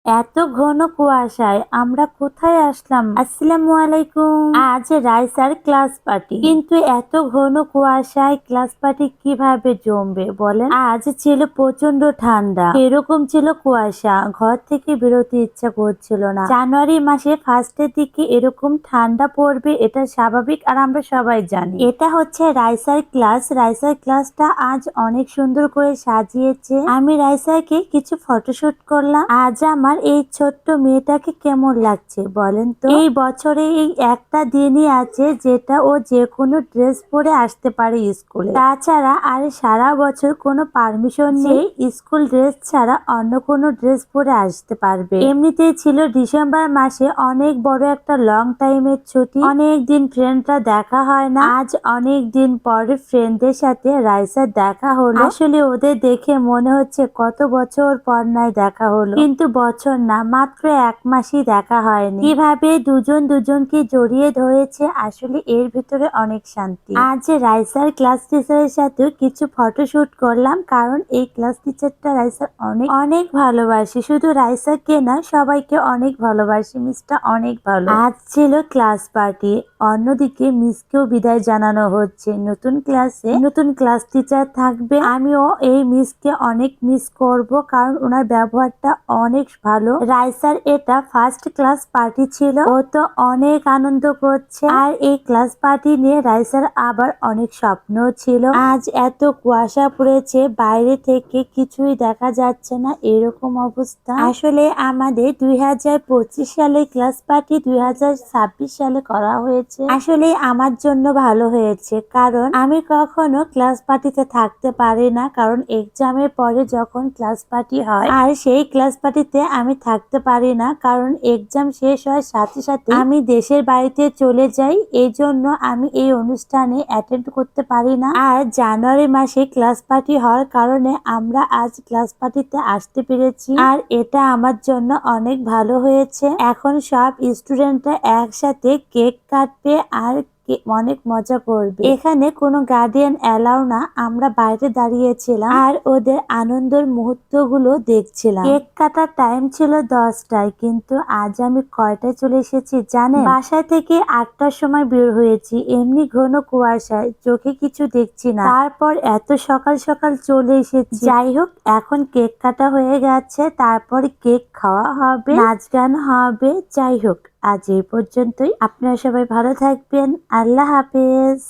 এত ঘন কুয়াশায় আমরা কোথায় আসলাম? আসসালামু আলাইকুম। আজ রাইসার ক্লাস পার্টি, কিন্তু এত ঘন কুয়াশায় ক্লাস পার্টি কিভাবে জমবে বলেন? আজ ছিল প্রচন্ড ঠান্ডা, এরকম ছিল কুয়াশা, ঘর থেকে বেরোতে ইচ্ছা করছিল না। জানুয়ারি মাসে ফার্স্টের দিকে এরকম ঠান্ডা পড়বে এটা স্বাভাবিক, আর আমরা সবাই জানি। এটা হচ্ছে রাইসার ক্লাস। রাইসার ক্লাসটা আজ অনেক সুন্দর করে সাজিয়েছে। আমি রাইসাকে কিছু ফটোশুট করলাম। আজ আমার এই ছোট্ট মেয়েটাকে কেমন লাগছে বলেন তো? এই বছরে এই একটা দিনই আছে যেটা ও যে কোনো ড্রেস পরে আসতে পারে স্কুলে, তাছাড়া আর সারা বছর কোনো পারমিশন নেই স্কুল ড্রেস ছাড়া অন্য কোনো ড্রেস পরে আসতে পারবে। এমনিতেই ছিল ডিসেম্বর মাসে অনেক বড় একটা লং টাইমের ছুটি, অনেক দিন ফ্রেন্ডরা দেখা হয় না। আজ অনেক দিন পরে ফ্রেন্ডদের সাথে রাইসার দেখা হলো। আসলে ওদের দেখে মনে হচ্ছে কত বছর পর নাই দেখা হলো, কিন্তু বছর না, মাত্র 1 মাসই দেখা হয়নি। কিভাবে দুজন দুজনকে জড়িয়ে ধরেছে, আসলে এর ভিতরে অনেক শান্তি। আজ রাইসার ক্লাস টিচারের সাথে কিছু ফটোশুট করলাম, কারণ এই ক্লাস টিচারটা রাইসার অনেক অনেক ভালোবাসে। শুধু রাইসাকে না, সবাইকে অনেক ভালোবাসে। মিসটা অনেক ভালো। আজ ছিল ক্লাস পার্টি, অন্যদিকে মিসকেও বিদায় জানানো হচ্ছে। নতুন ক্লাসে নতুন ক্লাস টিচার থাকবে। আমিও এই মিসকে অনেক মিস করব, কারণ ওনার ব্যবহারটা অনেক ভালো। রাইসার এটা ফার্স্ট ক্লাস পার্টি ছিল, ও তো অনেক আনন্দ করছে। আর এই ক্লাস পার্টি নিয়ে রাইসার আবার অনেক স্বপ্ন ছিল। আজ এত কুয়াশা পড়েছে, বাইরে থেকে কিছুই দেখা যাচ্ছে না, এরকম অবস্থা। আসলে আমাদের 2025 সালে ক্লাস পার্টি 2026 সালে করা হয়েছে। আসলে আমার জন্য ভালো হয়েছে, কারণ আমি কখনো ক্লাস পার্টিতে থাকতে পারি না, কারণ এক্সামের পরে যখন ক্লাস পার্টি হয়, আর সেই ক্লাস পার্টিতে আমি থাকতে পারি না, কারণ এক্সাম শেষ হওয়ার সাথে সাথে আমি দেশের বাড়িতে চলে যাই। এই জন্য আমি এই অনুষ্ঠানে অ্যাটেন্ড করতে পারি না। আর জানুয়ারি মাসে ক্লাস পার্টি হওয়ার কারণে আমরা আজ ক্লাস পার্টিতে আসতে পেরেছি, আর এটা আমার জন্য অনেক ভালো হয়েছে। এখন সব স্টুডেন্টরা একসাথে কেক কাটবে আর অনেক মজা করবে। এখানে কোনো গার্ডিয়ান এলাও না, আমরা বাইরে দাঁড়িয়েছিলাম আর ওদের আনন্দের মুহূর্ত গুলো দেখছিলাম। কেক কাটার টাইম ছিল 10টায়, কিন্তু আজ আমি কয়টায় চলে এসেছি জানেন? বাসায় থেকে 8টার সময় বের হয়েছি। এমনি ঘন কুয়াশায় চোখে কিছু দেখছি না, তারপর এত সকাল সকাল চলে এসেছি। যাই হোক, এখন কেক কাটা হয়ে গেছে, তারপর কেক খাওয়া হবে, নাচ গান হবে। যাই হোক, আজ এই পর্যন্তই। আপনারা সবাই ভালো থাকবেন। আল্লাহ হাফেজ।